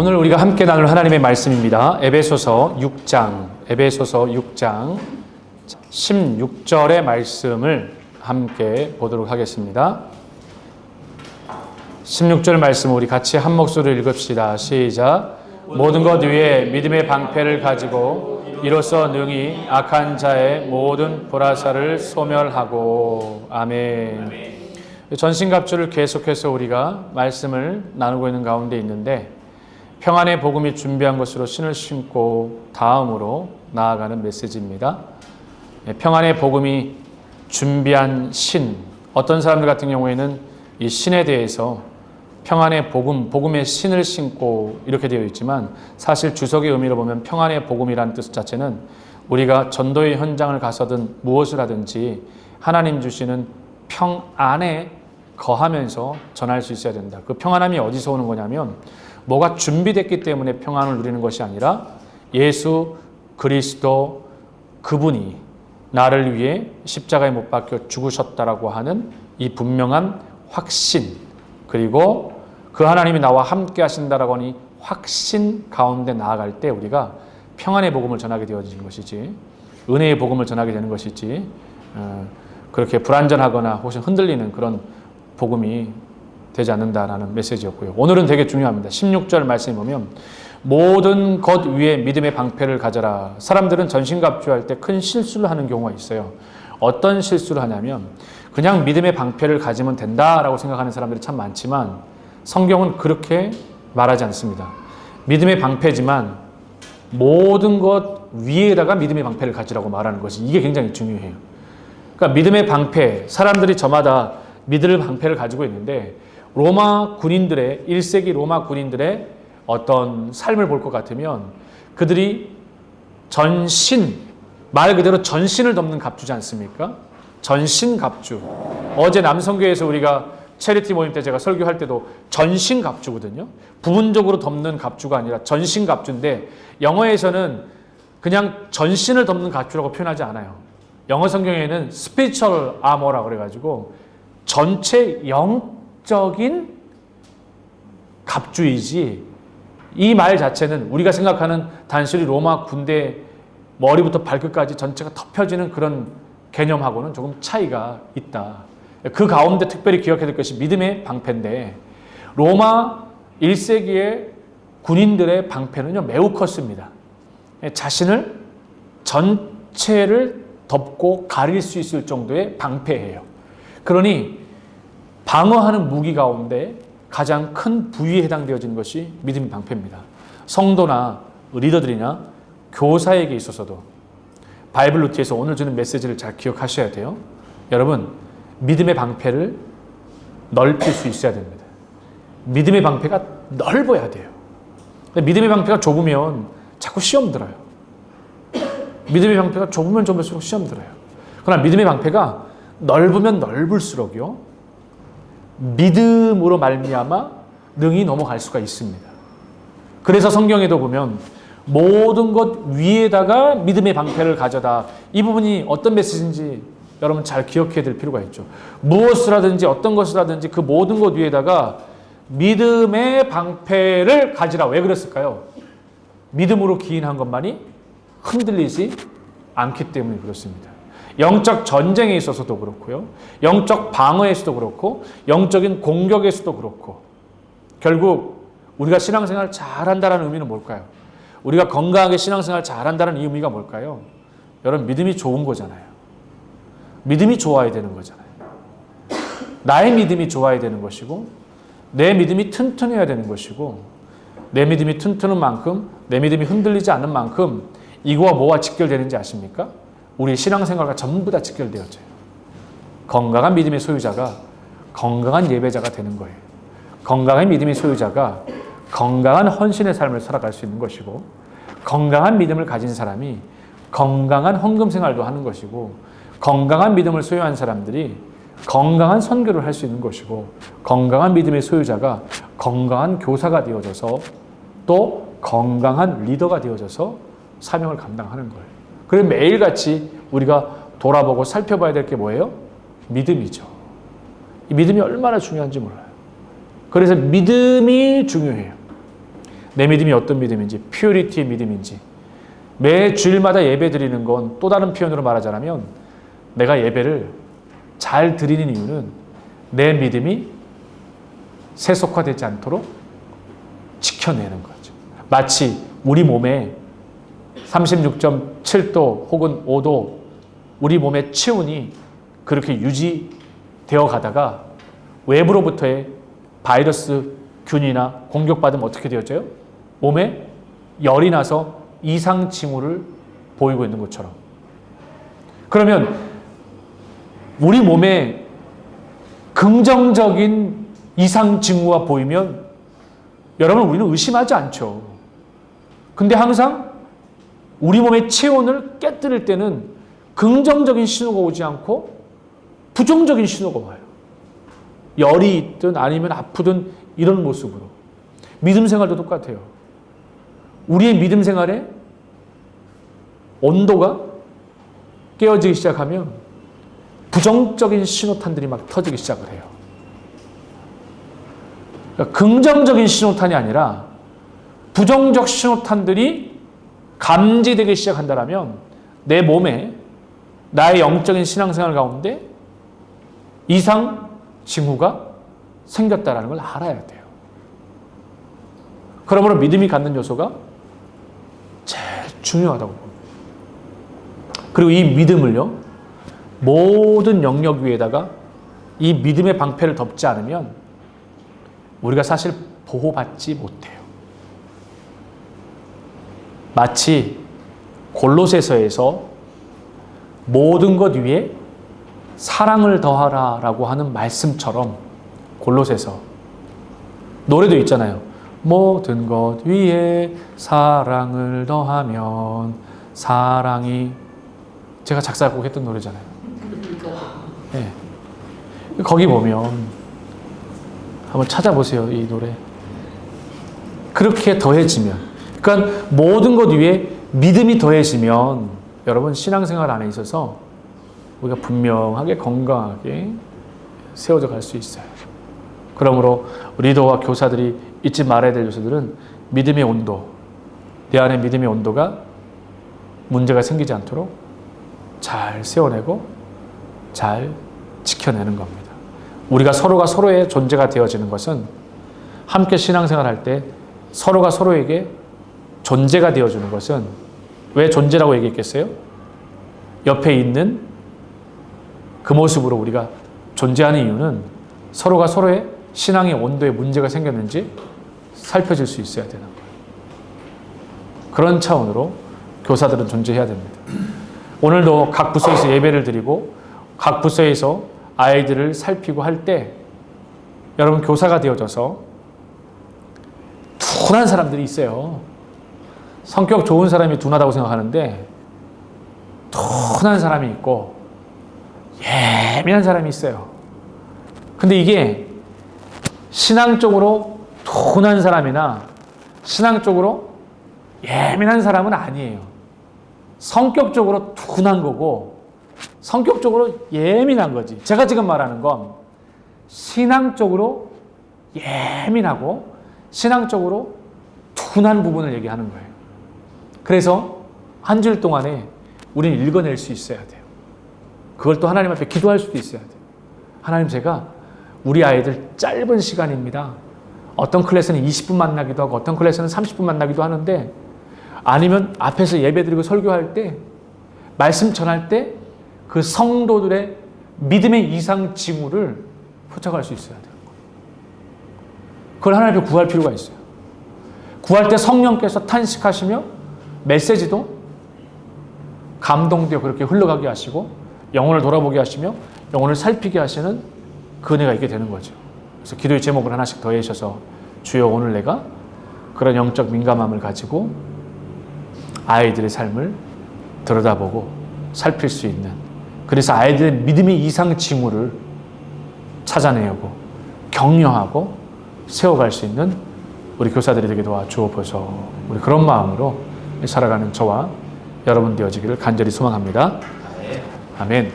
오늘 우리가 함께 나눌 하나님의 말씀입니다. 에베소서 6장 16절의 말씀을 함께 보도록 하겠습니다. 16절 말씀 우리 같이 한 목소리로 읽읍시다. 시작. 모든 것 위에 믿음의 방패를 가지고 이로써 능히 악한 자의 모든 보라사를 소멸하고. 아멘. 전신갑주를 계속해서 우리가 말씀을 나누고 있는 가운데 있는데, 평안의 복음이 준비한 것으로 신을 신고 다음으로 나아가는 메시지입니다. 평안의 복음이 준비한 신, 어떤 사람들 같은 경우에는 이 신에 대해서 평안의 복음, 복음의 신을 신고 이렇게 되어 있지만, 사실 주석의 의미로 보면 평안의 복음이라는 뜻 자체는 우리가 전도의 현장을 가서든 무엇을 하든지 하나님 주시는 평안에 거하면서 전할 수 있어야 된다. 그 평안함이 어디서 오는 거냐면, 뭐가 준비됐기 때문에 평안을 누리는 것이 아니라 예수 그리스도 그분이 나를 위해 십자가에 못 박혀 죽으셨다라고 하는 이 분명한 확신, 그리고 그 하나님이 나와 함께 하신다라고 하니 확신 가운데 나아갈 때 우리가 평안의 복음을 전하게 되어지는 것이지, 은혜의 복음을 전하게 되는 것이지, 그렇게 불안전하거나 혹시 흔들리는 그런 복음이 되지 않는다라는 메시지였고요. 오늘은 되게 중요합니다. 16절 말씀에 보면 모든 것 위에 믿음의 방패를 가져라. 사람들은 전신갑주할 때 큰 실수를 하는 경우가 있어요. 어떤 실수를 하냐면, 그냥 믿음의 방패를 가지면 된다라고 생각하는 사람들이 참 많지만 성경은 그렇게 말하지 않습니다. 믿음의 방패지만 모든 것 위에다가 믿음의 방패를 가지라고 말하는 것이, 이게 굉장히 중요해요. 그러니까 믿음의 방패, 사람들이 저마다 믿음의 방패를 가지고 있는데, 로마 군인들의 1세기 로마 군인들의 어떤 삶을 볼 것 같으면 그들이 전신, 말 그대로 전신을 덮는 갑주지 않습니까? 전신 갑주. 어제 남성교회에서 우리가 체리티 모임 때 제가 설교할 때도 전신 갑주거든요. 부분적으로 덮는 갑주가 아니라 전신 갑주인데, 영어에서는 그냥 전신을 덮는 갑주라고 표현하지 않아요. 영어 성경에는 spiritual armor라고 그래가지고 전체 영적인 갑주이지, 이 말 자체는 우리가 생각하는 단순히 로마 군대 머리부터 발끝까지 전체가 덮여지는 그런 개념하고는 조금 차이가 있다. 그 가운데 특별히 기억해야 될 것이 믿음의 방패인데, 로마 1세기의 군인들의 방패는요 매우 컸습니다. 자신을 전체를 덮고 가릴 수 있을 정도의 방패예요. 그러니 방어하는 무기 가운데 가장 큰 부위에 해당되어지는 것이 믿음의 방패입니다. 성도나 리더들이나 교사에게 있어서도 바이블 루트에서 오늘 주는 메시지를 잘 기억하셔야 돼요. 여러분, 믿음의 방패를 넓힐 수 있어야 됩니다. 믿음의 방패가 넓어야 돼요. 믿음의 방패가 좁으면 자꾸 시험 들어요. 믿음의 방패가 좁으면 좁을수록 시험 들어요. 그러나 믿음의 방패가 넓으면 넓을수록요, 믿음으로 말미암아 능히 넘어갈 수가 있습니다. 그래서 성경에도 보면 모든 것 위에다가 믿음의 방패를 가져다, 이 부분이 어떤 메시지인지 여러분 잘 기억해야 될 필요가 있죠. 무엇을 하든지 어떤 것을 하든지 그 모든 것 위에다가 믿음의 방패를 가지라. 왜 그랬을까요? 믿음으로 기인한 것만이 흔들리지 않기 때문에 그렇습니다. 영적 전쟁에 있어서도 그렇고요, 영적 방어에서도 그렇고, 영적인 공격에서도 그렇고, 결국 우리가 신앙생활 잘한다는 의미는 뭘까요? 우리가 건강하게 신앙생활 잘한다는 이 의미가 뭘까요? 여러분, 믿음이 좋은 거잖아요. 믿음이 좋아야 되는 거잖아요. 나의 믿음이 좋아야 되는 것이고, 내 믿음이 튼튼해야 되는 것이고, 내 믿음이 튼튼한 만큼, 내 믿음이 흔들리지 않는 만큼 이거와 뭐와 직결되는지 아십니까? 우리 신앙생활과 전부 다 직결되어져요. 건강한 믿음의 소유자가 건강한 예배자가 되는 거예요. 건강한 믿음의 소유자가 건강한 헌신의 삶을 살아갈 수 있는 것이고, 건강한 믿음을 가진 사람이 건강한 헌금 생활도 하는 것이고, 건강한 믿음을 소유한 사람들이 건강한 선교를 할 수 있는 것이고, 건강한 믿음의 소유자가 건강한 교사가 되어져서 또 건강한 리더가 되어져서 사명을 감당하는 거예요. 그래서 매일같이 우리가 돌아보고 살펴봐야 될 게 뭐예요? 믿음이죠. 이 믿음이 얼마나 중요한지 몰라요. 그래서 믿음이 중요해요. 내 믿음이 어떤 믿음인지, 퓨리티의 믿음인지. 매 주일마다 예배 드리는 건 또 다른 표현으로 말하자면 내가 예배를 잘 드리는 이유는 내 믿음이 세속화되지 않도록 지켜내는 거죠. 마치 우리 몸에 36.7도 혹은 5도 우리 몸의 체온이 그렇게 유지되어 가다가 외부로부터의 바이러스, 균이나 공격받으면 어떻게 되어져요? 몸에 열이 나서 이상 징후를 보이고 있는 것처럼. 그러면 우리 몸에 긍정적인 이상 징후가 보이면 여러분 우리는 의심하지 않죠. 근데 항상 우리 몸의 체온을 깨뜨릴 때는 긍정적인 신호가 오지 않고 부정적인 신호가 와요. 열이 있든 아니면 아프든 이런 모습으로. 믿음 생활도 똑같아요. 우리의 믿음 생활에 온도가 깨어지기 시작하면 부정적인 신호탄들이 막 터지기 시작을 해요. 그러니까 긍정적인 신호탄이 아니라 부정적 신호탄들이 감지되기 시작한다면 내 몸에 나의 영적인 신앙생활 가운데 이상 징후가 생겼다는 걸 알아야 돼요. 그러므로 믿음이 갖는 요소가 제일 중요하다고 봅니다. 그리고 이 믿음을요, 모든 영역 위에다가 이 믿음의 방패를 덮지 않으면 우리가 사실 보호받지 못해요. 마치 골로새서에서 모든 것 위에 사랑을 더하라라고 하는 말씀처럼 골로새서 노래도 있잖아요. 모든 것 위에 사랑을 더하면 사랑이 제가 작사곡했던 노래잖아요. 네. 거기 보면 한번 찾아보세요. 이 노래. 그렇게 더해지면 그러니까 모든 것 위에 믿음이 더해지면 여러분 신앙생활 안에 있어서 우리가 분명하게 건강하게 세워져 갈 수 있어요. 그러므로 리더와 교사들이 잊지 말아야 될 요소들은 믿음의 온도, 내 안에 믿음의 온도가 문제가 생기지 않도록 잘 세워내고 잘 지켜내는 겁니다. 우리가 서로가 서로의 존재가 되어지는 것은 함께 신앙생활할 때 서로가 서로에게 존재가 되어주는 것은 왜 존재라고 얘기했겠어요? 옆에 있는 그 모습으로 우리가 존재하는 이유는 서로가 서로의 신앙의 온도에 문제가 생겼는지 살펴질 수 있어야 되는 거예요. 그런 차원으로 교사들은 존재해야 됩니다. 오늘도 각 부서에서 예배를 드리고 각 부서에서 아이들을 살피고 할 때 여러분 교사가 되어져서 둔한 사람들이 있어요. 성격 좋은 사람이 둔하다고 생각하는데 둔한 사람이 있고 예민한 사람이 있어요. 근데 이게 신앙적으로 둔한 사람이나 신앙적으로 예민한 사람은 아니에요. 성격적으로 둔한 거고 성격적으로 예민한 거지. 제가 지금 말하는 건 신앙적으로 예민하고 신앙적으로 둔한 부분을 얘기하는 거예요. 그래서 한 주일 동안에 우리는 읽어낼 수 있어야 돼요. 그걸 또 하나님 앞에 기도할 수도 있어야 돼요. 하나님, 제가 우리 아이들 짧은 시간입니다. 어떤 클래스는 20분 만나기도 하고 어떤 클래스는 30분 만나기도 하는데 아니면 앞에서 예배드리고 설교할 때 말씀 전할 때 그 성도들의 믿음의 이상 징후를 포착할 수 있어야 돼요. 그걸 하나님 앞에 구할 필요가 있어요. 구할 때 성령께서 탄식하시며 메시지도 감동되어 그렇게 흘러가게 하시고 영혼을 돌아보게 하시며 영혼을 살피게 하시는 그 은혜가 있게 되는 거죠. 그래서 기도의 제목을 하나씩 더해셔서 주여 오늘 내가 그런 영적 민감함을 가지고 아이들의 삶을 들여다보고 살필 수 있는, 그래서 아이들의 믿음의 이상 징후를 찾아내고 격려하고 세워갈 수 있는 우리 교사들이 되게 도와주옵소서. 우리 그런 마음으로 살아가는 저와 여러분 되어지기를 간절히 소망합니다. 아멘.